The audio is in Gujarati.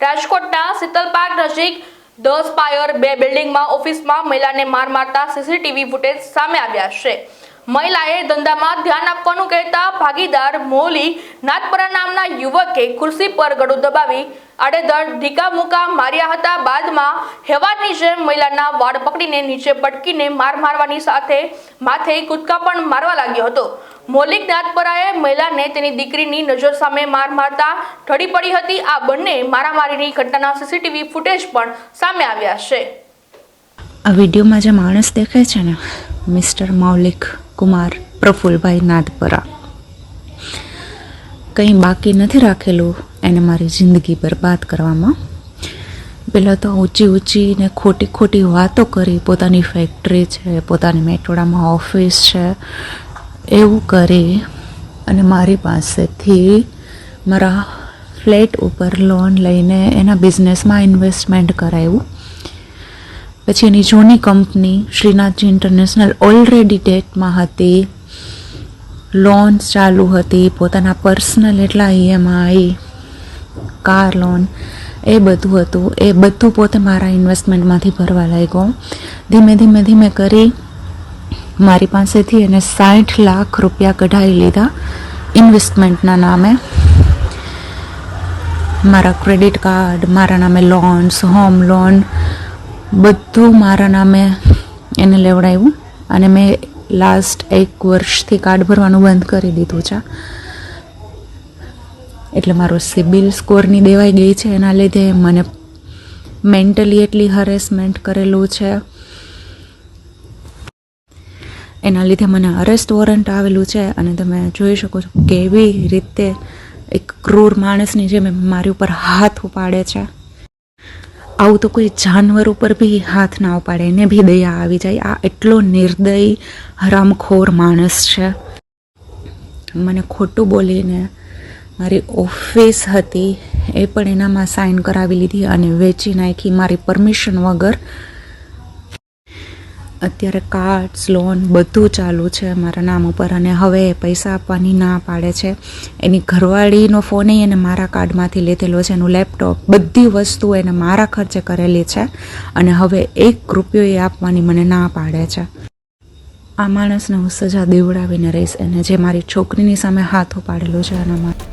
રાજકોટના શીતલપાર્ક નજીક 10 સ્પાયર 2 બિલ્ડિંગમાં ઓફિસમાં મહિલાને માર મારતા સીસીટીવી ફૂટેજ સામે આવ્યા છે। મહિલાએ ધંધામાં ધ્યાન આપવાનું કહેતા ભાગીદાર મોલી નાથપરા નામના યુવકે ખુરશી પર ગળું દબાવી આડેધડ ઢીકા મુકા માર્યા હતા। બાદમાં હેવાની જેમ મહિલાના વાળ પકડીને નીચે પટકીને માર મારવાની સાથે માથે કૂદકા પણ મારવા લાગ્યો હતો। મોલિક નાથપરાએ મહિલાને તેની દીકરીની નજર સામે માર મારતા ઢળી પડી હતી। આ બંને મારામારીની ઘટનાના સીસીટીવી ફૂટેજ પણ સામે આવ્યા છે। આ વિડીયોમાં જે માણસ દેખાય છે ને, મિસ્ટર મૌલિક કુમાર પ્રફુલભાઈ નાથપરા, કંઈ બાકી નથી રાખેલું એને મારી જિંદગી બરબાદ કરવામાં। પહેલાં તો ઊંચી ને ખોટી વાતો કરી, પોતાની ફેક્ટરી છે, પોતાની મેટોડામાં ઓફિસ છે, એવું કરી અને મારી પાસેથી મારા ફ્લેટ ઉપર લોન લઈને એના બિઝનેસમાં ઇન્વેસ્ટમેન્ટ કરાવ્યું। પછી એની જૂની કંપની શ્રીનાથજી ઇન્ટરનેશનલ ઓલરેડી ડેટમાં હતી, લોન ચાલુ હતી, પોતાના પર્સનલ એટલા EMI, કાર લોન, એ બધું હતું। એ બધું પોતે મારા ઇન્વેસ્ટમેન્ટમાંથી ભરવા લાગ્યો। ધીમે કરી મારી પાસેથી એને 60 લાખ રૂપિયા કઢાવી લીધા ઇન્વેસ્ટમેન્ટના નામે। મારા ક્રેડિટ કાર્ડ, મારા નામે લોન્સ, હોમ લોન, બધું મારા નામે એને લેવડાવ્યું અને મેં લાસ્ટ 1 વર્ષથી કાર્ડ ભરવાનું બંધ કરી દીધું છે। એટલે મારો સિબિલ સ્કોરની દેવાઈ ગઈ છે। એના લીધે મને મેન્ટલી એટલી હરેસમેન્ટ કરેલું છે, એના લીધે મને અરેસ્ટ વોરંટ આવેલું છે। અને તમે જોઈ શકો છો કેવી રીતે એક ક્રૂર માણસની જેમ મારી ઉપર હાથ ઉપાડે છે। આવું તો કોઈ જાનવર ઉપર બી હાથ ના ઉપાડે, એને બી દયા આવી જાય। આ એટલો નિર્દયી હરામખોર માણસ છે। મને ખોટું બોલીને મારી ઓફિસ હતી એ પણ એનામાં સાઇન કરાવી લીધી અને વેચી નાખી મારી પરમિશન વગર। અત્યારે કાર્ડ્સ, લોન બધું ચાલુ છે મારા નામ ઉપર અને હવે પૈસા આપવાની ના પાડે છે। એની ઘરવાળીનો ફોન એને મારા કાર્ડમાંથી લીધેલો છે, એનું લેપટોપ, બધી વસ્તુ એને મારા ખર્ચે કરેલી છે અને હવે 1 રૂપિયો એ આપવાની મને ના પાડે છે। આ માણસને હું સજા દેવડાવીને રહીશ, એને જે મારી છોકરીની સામે હાથ ઉપાડેલો છે એના માટે।